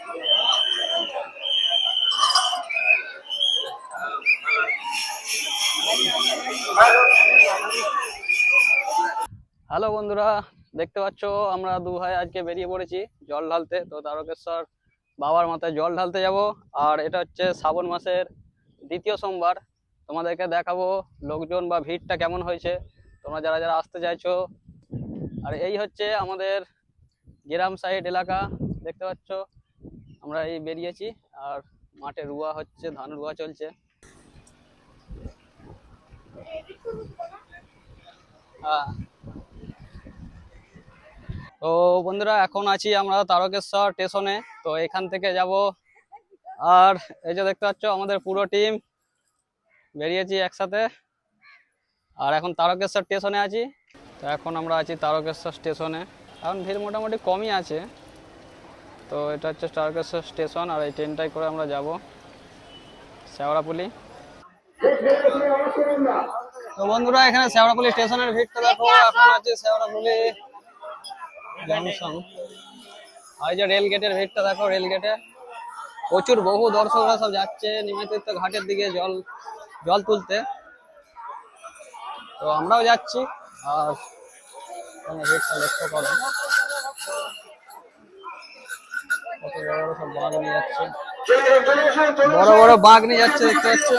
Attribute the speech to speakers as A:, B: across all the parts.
A: Hello বন্ধুরা, দেখতে পাচ্ছ আমরা দু ভাই আজকে বেরিয়ে পড়েছি জল ঢালতে। তো তারকেশ্বর বাবার মাথায় জল ঢালতে যাব। আর এটা হচ্ছে শ্রাবণ মাসের দ্বিতীয় সোমবার। তোমাদেরকে দেখাবো লোকজন বা ভিড়টা কেমন হয়েছে, তোমরা যারা যারা আসতে চাইছো। আর এই হচ্ছে আমাদের গ্রাম সাইড এলাকা, দেখতে পাচ্ছ আমরা এই বেরিয়েছি। আর মাঠে রুয়া হচ্ছে, ধান রুয়া চলছে। হ্যাঁ, তো বন্ধুরা এখন আছি আমরা তারকেশ্বর স্টেশনে। তো এখান থেকে যাব। আর এই যে দেখতে পাচ্ছ আমাদের পুরো টিম বেরিয়েছি একসাথে। আর এখন তারকেশ্বর স্টেশনে আছি। তো এখন আমরা আছি তারকেশ্বর স্টেশনে। এখন ভিড় মোটামুটি কমই আছে। তো এটা হচ্ছে তারকেশ্বর স্টেশন, আর এই ট্রেনটাই করে আমরা যাব শেওড়াপুলি। তো বন্ধুরা এখানে শেওড়াপুলি স্টেশনের ভিড়টা দেখো। এখন আছে শেওড়াপুলি জংশন। আর এই যে রেল গেটের ভিড়টা দেখো, রেল গেটে প্রচুর বহু দর্শকরা সব যাচ্ছে নিমাতীর্থ ঘাটের দিকে জল জল তুলতে। তো আমরাও যাচ্ছি। আর ভিড়টা লক্ষ্য করো, কত বড় বড় সব বাঘ নিয়ে যাচ্ছে, বড় বড় বাঘ নিয়ে যাচ্ছে দেখতে পাচ্ছ।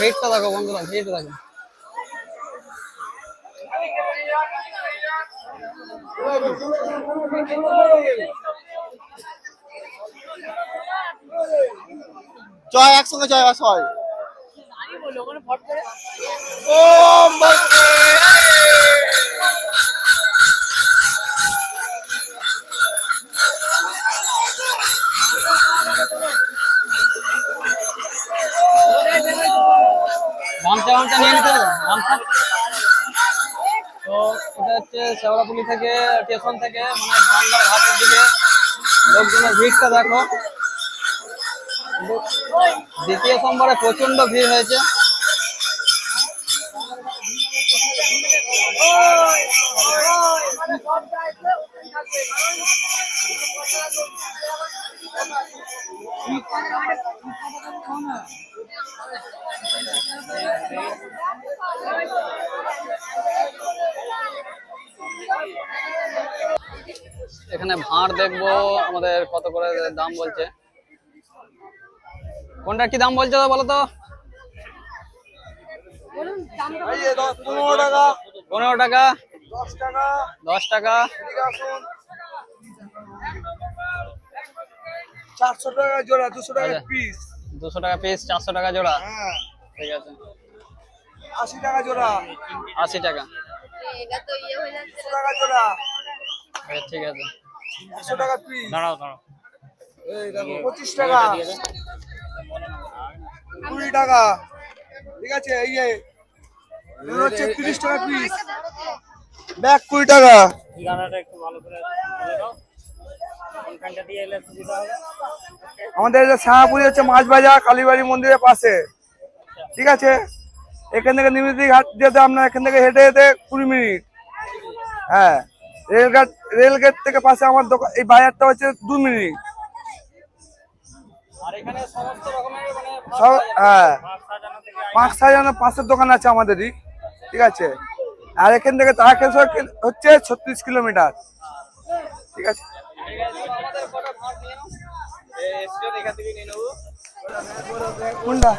A: ভিড়টা দেখো বন্ধুরা, ভিড়টা দেখো।
B: জয় একসঙ্গে জয় হয়।
A: গামছা গামছা নিয়ে নিতে হবে, গামছা। তো এটা হচ্ছে শেওড়াপুলি থেকে স্টেশন থেকে মানে গঙ্গার ঘাটের দিকে লোকজনের ভিড়টা দেখো। দ্বিতীয় সোমবারে প্রচন্ড ভিড় হয়েছে। এখানে ভাঁড় দেখবো আমাদের কত করে দাম বলছে। কোনটা কি দাম বলছে বলো তো?
B: 15 টাকা,
A: 15 টাকা,
B: 10 টাকা,
A: 10 টাকা,
B: 400 টাকা জোড়া, 200 টাকা পিস।
A: 200 টাকা পিস, 400 টাকা জোড়া।
B: হ্যাঁ,
A: ঠিক আছে।
B: 80 টাকা জোড়া,
A: 80 টাকা।
B: 100 টাকা জোড়া,
A: ঠিক আছে।
B: 100 টাকা পিস।
A: দাঁড়াও দাঁড়াও।
B: এই দেখো 25 টাকা, 20 টাকা। ঠিক আছে, এই যে এগুলো হচ্ছে 30 টাকা পিস। ব্যাগ 20 টাকা।
A: ঠিকানাটা একটু ভালো করে বলে দাও, কোনখানটা দিয়ে এলে সুবিধা হবে।
B: আমাদের যে শ্যামাপুরি হচ্ছে মাছ বাজার কালীবাড়ি মন্দিরের পাশে। ঠিক আছে, এখান থেকে নিমিতি ঘাট যেতে আপনার এখান থেকে হেঁটে হেঁটে 20 মিনিট। হ্যাঁ, রেল গেট থেকে পাশে আমার দোকান, এই বাজারটা হচ্ছে 2 মিনিট।
A: আর এখানে সমস্ত রকমের মানে
B: সব হ্যাঁ,
A: মাছ সাজানো থেকে
B: 5 পাঁচের দোকান আছে আমাদেরই। ঠিক আছে, আর এখান থেকে তারকেশ্বর হচ্ছে 36 কিলোমিটার। ঠিক আছে,
A: আমাদের কটা ভাঁড় নিয়ে নাও, এই এখান থেকে নিয়ে নেবো।
B: কোনটা?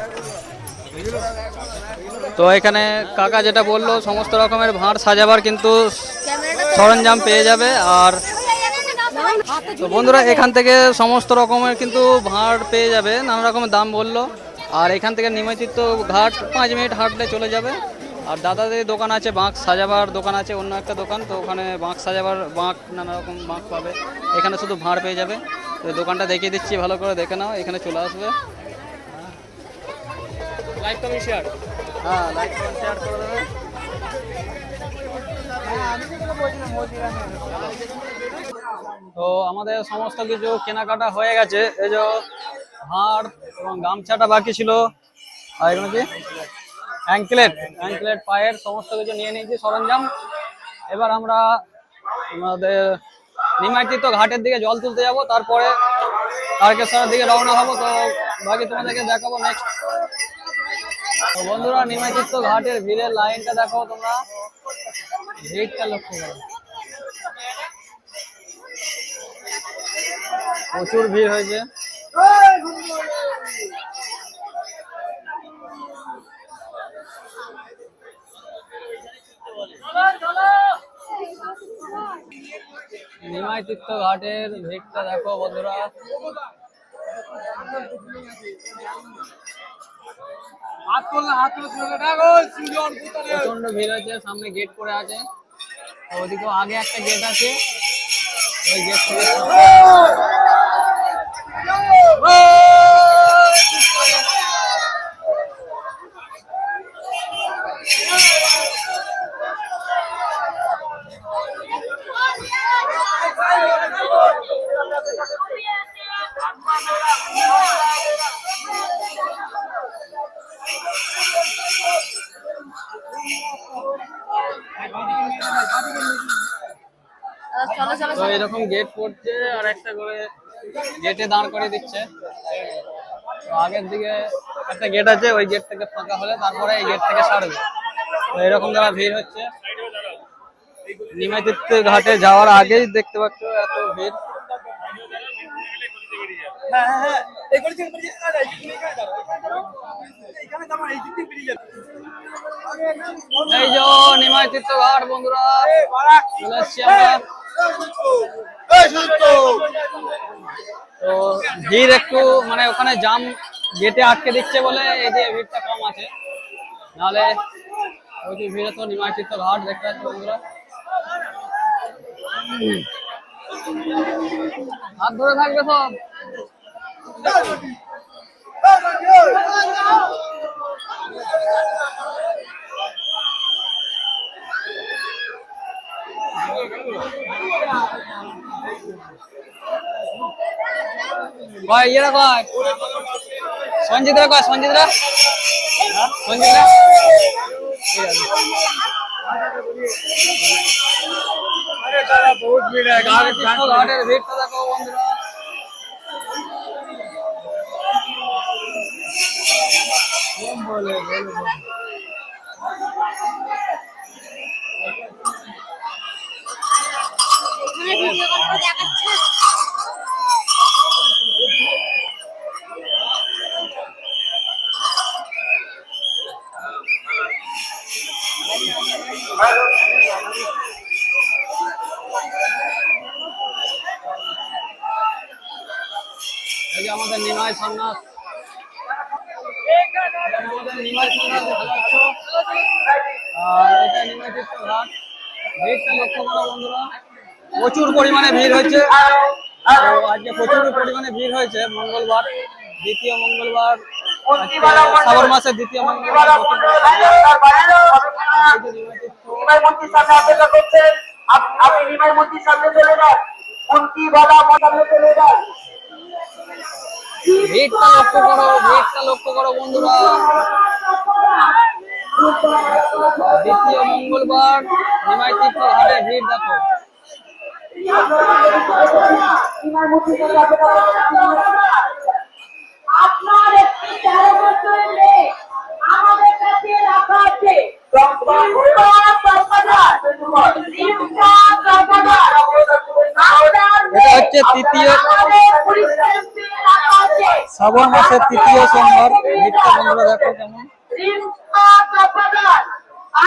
A: তো এখানে কাকা যেটা বললো সমস্ত রকমের ভাঁড় সাজাবার কিন্তু সরঞ্জাম পেয়ে যাবে। আর তো বন্ধুরা এখান থেকে সমস্ত রকমের কিন্তু ভাঁড় পেয়ে যাবে, নানা রকমের দাম বললো। আর এখান থেকে নিমতীর্থ ঘাট 5 মিনিট হাঁটলে চলে যাবে। আর দাদাদের দোকান আছে, বাঁক সাজাবার দোকান আছে, অন্য একটা দোকান। তো ওখানে বাঁক সাজাবার বাঁক, নানা রকম বাঁক পাবে। এখানে শুধু ভাঁড় পেয়ে যাবে। তো দোকানটা দেখিয়ে দিচ্ছি, ভালো করে দেখে নাও, এখানে চলে আসবে। লাইক কমেন্ট শেয়ার, হ্যাঁ লাইক কমেন্ট শেয়ার করে দেবে। তো আমাদের সমস্ত কিছু কেনাকাটা হয়ে গেছে। এই যে ভাঁড় এবং গামছাটা বাকি ছিল। আর এগুলো কি অ্যাঙ্কলেট, অ্যাঙ্কলেট পায়ের সমস্ত কিছু নিয়ে নিয়েছি সরঞ্জাম। এবার আমরা আমাদের নিমাইতীর্থ ঘাটের দিকে জল তুলতে যাব, তারপরে তারকেশ্বরের দিকে রওনা হবো। তো বাকি তোমাদেরকে দেখাবো নেক্সট। তো বন্ধুরা, নিমাইতীর্থ ঘাটের ভিড়ের লাইনটা দেখো তোমরা, ভিড়টা লক্ষ্য করো, প্রচুর ভিড় হয়েছে। নিমাইতীর্থ ঘাটের ভিড়টা দেখো বন্ধুরা, প্রচন্ড ভিড় হয়েছে। সামনে গেট করে আছে, ওদিকেও আগে একটা গেট আছে, ওই গেট থেকে তো এরকম গেট করছে, আর একটা করে গেটে দাঁড় করে দিচ্ছে। তো আগের দিকে একটা গেট আছে, ওই গেট থেকে ফাঁকা হলে তারপরে এই গেট থেকে ছাড়বে। তো এরকম যারা ভিড় হচ্ছে, নিমাইতীর্থ ঘাটে যাওয়ার আগেই দেখতে পাচ্ছ এত ভিড়। এই যে নিমাইতীর্থ ঘাট বন্ধুরা, চলে এসছি আমরা। তো ভিড় একটু মানে ওখানে জাম গেটে আটকে দিচ্ছে বলে এই যে ভিড়টা কম আছে, নাহলে ওই যে ভিড়ে তো নিমাইতীর্থ ঘাট দেখতে পাচ্ছি বন্ধুরা। হাত ধরে থাকবে সব। ইয়েরা কয় সঞ্জিতরা, কয় সঞ্জিতরা, সঞ্জিতরা বহুত ভিড় ঘাটের ভিড়টা দেখো বন্ধুরা। এই যে আমাদের নিমাই সন্ন্যাস, আমাদের নিমাই সন্ন্যাস আর এটা নিমাইতীর্থ ঘাট। ভিড়টা লক্ষ্য করো বন্ধুরা, প্রচুর পরিমাণে ভিড় হয়েছে। আজকে প্রচুর পরিমাণে ভিড় হয়েছে। মঙ্গলবার, দ্বিতীয় মঙ্গলবার, শ্রাবণ মাসের দ্বিতীয় মঙ্গলবার। ভিড়টা লক্ষ্য করো, ভিড়টা লক্ষ্য করো বন্ধুরা। দ্বিতীয় মঙ্গলবার নিমাইতীর্থ ঘাটে ভিড় দেখো।
C: আপনার একটি 13 বছরের মেয়ে আমাদের কাছে রাখা আছে।
A: এটা হচ্ছে তৃতীয় শ্রাবণ মাসের তৃতীয় সোমবার। ভিড়টা বন্ধুরা দেখো কেমন।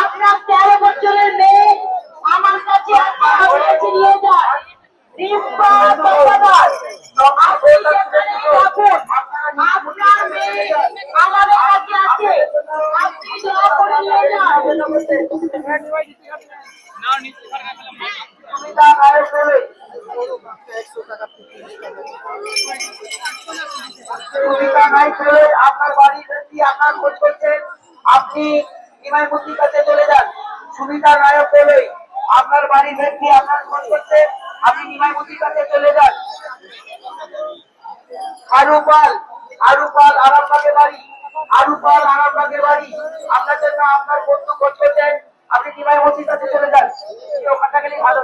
C: আপনার 13 বছরের মেয়ে আমার কাছে নিয়ে যায়। আপনার মেয়ে আমাদের কাছে আছে, আপনি দয়া করে নিয়ে যান। আপনার বাড়ির ব্যক্তি আপনার খোঁজ করছেন, আপনি নিমাইমতির কাছে চলে যান। সুমিতা নায়ক বলে আপনার বাড়ির ব্যক্তি আপনার খোঁজ করছে, আপনি নিমাইমতির কাছে চলে যান। আরুপাল, আরুপাল আরামবাগে বাড়ি, আরুপাল আরামবাগের বাড়ি, আপনার জন্য আপনার বন্ধু খোঁজ করছেন, আপনি নিমাই মসজিদ কাছে চলে যান, ওখানটা গেলেই ভালো।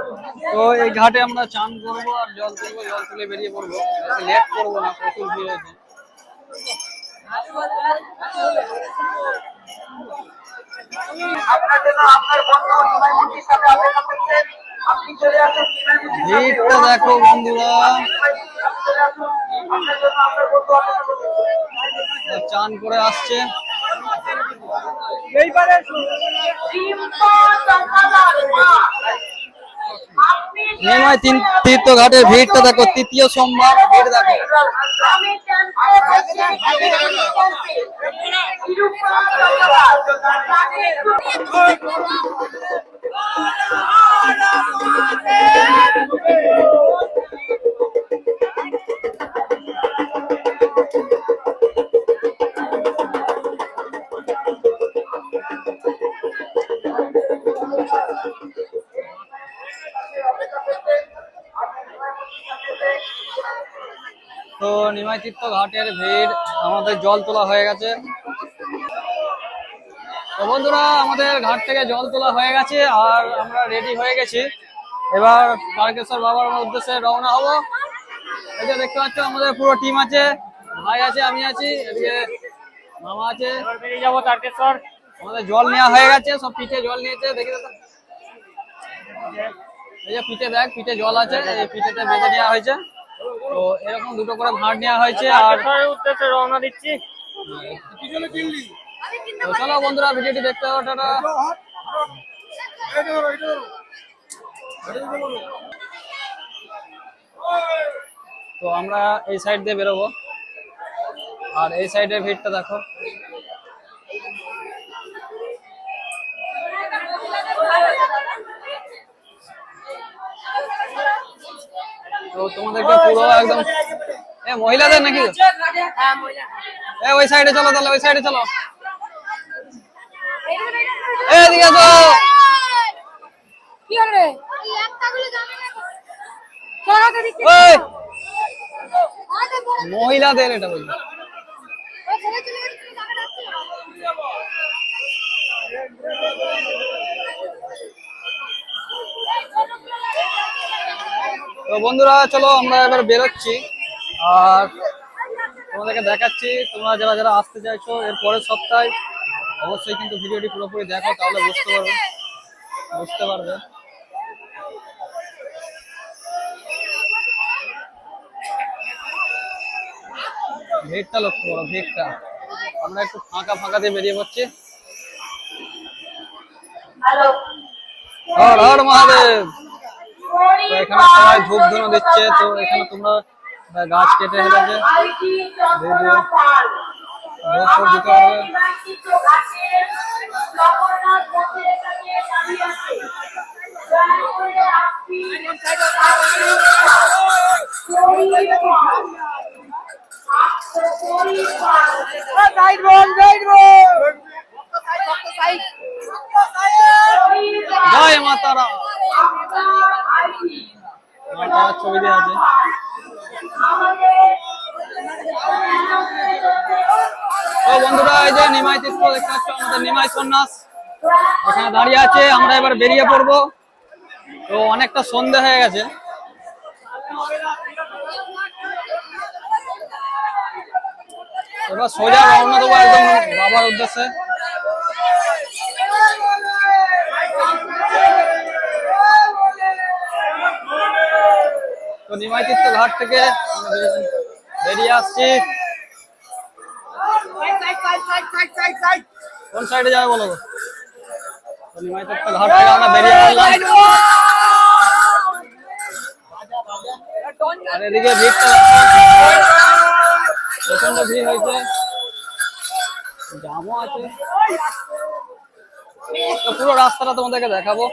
A: তো এই ঘাটে আমরা চান করবো আর জল তুলবো, জল তুলে বেরিয়ে পড়বো, লেট করবো না, প্রচুর ভিড় হয়েছে।
C: আপনার জন্য আপনার বন্ধু নিমাই মসজিদ সাথে অপেক্ষা করছেন, আপনি চলে আসুন নিমাই মসজিদ সাথে।
A: ভিড়টা দেখো বন্ধুরা,
C: আপনি চলে আসুন, আপনার জন্য আপনার বন্ধু অপেক্ষা করছেন।
A: চান করে আসছে। নিমাই তীর্থ ঘাটের ভিড়টা দেখো, তৃতীয় সোমবার ভিড় দেখো। তো নিমাই তীর্থ ঘাটের ভিড়, আমাদের জল তোলা হয়ে গেছে। তো বন্ধুরা আমাদের ঘাট থেকে জল তোলা হয়ে গেছে আর আমরা রেডি হয়ে গেছি। এবার তারকেশ্বর বাবার উদ্দেশ্যে রওনা হব। এই যে দেখতে পাচ্ছ আমাদের পুরো টিম আছে, ভাই আছে, আমি আছি, এদিকে মামা আছে। বেরিয়ে যাবো তারকেশ্বর। আমাদের জল নেওয়া হয়ে গেছে, সব পিঠে জল নিয়েছে, দেখি দাদা। এই যে পিঠে দেখ, পিঠে জল আছে, এই পিঠেতে বেঁধে নেওয়া হয়েছে। তো এরকম দুটো করে ভাঁড় নেওয়া হয়েছে আর উদ্দেশ্যে রওনা দিচ্ছি। তো চলো বন্ধুরা ভিডিওটি দেখতে হবে। টাটা। তো আমরা এই সাইড দিয়ে বেরোবো আর এই সাইডের ভিড়টা দেখো। তো তোমাদেরকে পুরো একদম মহিলাদের নাকি ওই সাইডে চলো, তাহলে ওই সাইডে চলো। এদিকে তো মহিলাদের এটা বলছি। তো বন্ধুরা চলো আমরা এবার বেরোচ্ছি আর তোমাদেরকে দেখাচ্ছি। তোমরা যারা যারা আসতে চাইছো এর পরের সপ্তাহে অবশ্যই কিন্তু ভিডিওটি পুরোপুরি দেখো, তাহলে বুঝতে পারবে। ভিড়টা লক্ষ্য করো, ভিড়টা। আমরা একটু ফাঁকা দিয়ে বেরিয়ে পড়ছি। হর হর মহাদেব। তো এখানে সবাই ধূপ ধুনো দিচ্ছে। তো এখানে তোমরা গাছ কেটে ফেলেছে, ধূপ দিতে পারবে। জয় মাতারা। ছবি দেওয়া আছে। তো বন্ধুরা এই যে নিমাই তীর্থ দেখতে পাচ্ছ, আমাদের নিমাই সন্ন্যাস এখানে দাঁড়িয়ে আছে। আমরা এবার বেরিয়ে পড়বো। তো অনেকটা সন্ধে হয়ে গেছে। এবার সোজা রওনা দেবো একদম বাবার উদ্দেশ্যে। তো নিমাই তীর্থ ঘাট থেকে বেরিয়ে আসছি। কোন সাইডে যাবে বলো? তো নিমাই তীর্থ ঘাট থেকে আমরা বেরিয়ে পড়লাম। আর এদিকে ভিড়টা প্রচন্ড ভিড় হয়েছে, জামও আছে। তো পুরো রাস্তাটা তোমাদেরকে দেখাবো।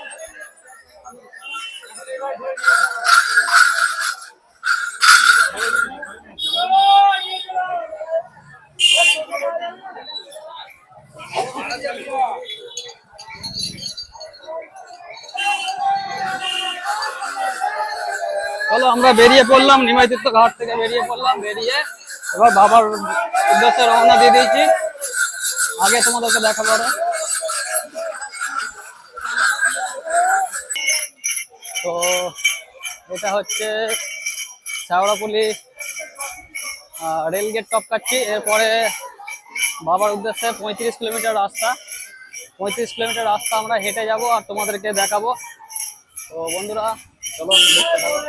A: চলো আমরা বেরিয়ে পড়লাম, নিমাই তীর্থ ঘাট থেকে বেরিয়ে পড়লাম। বেরিয়ে এবার বাবার উদ্দেশ্যে রওনা দিয়ে দিয়েছি। আগে তোমাদেরকে দেখাবো আরো। তো এটা হচ্ছে শেওড়াফুলি রেলগেট টপকাচ্ছি, এরপরে বাবার উদ্দেশ্যে 35 কিলোমিটার রাস্তা। 35 কিলোমিটার রাস্তা আমরা হেঁটে যাব আর তোমাদেরকে দেখাবো। তো বন্ধুরা চলো দেখতে থাকো।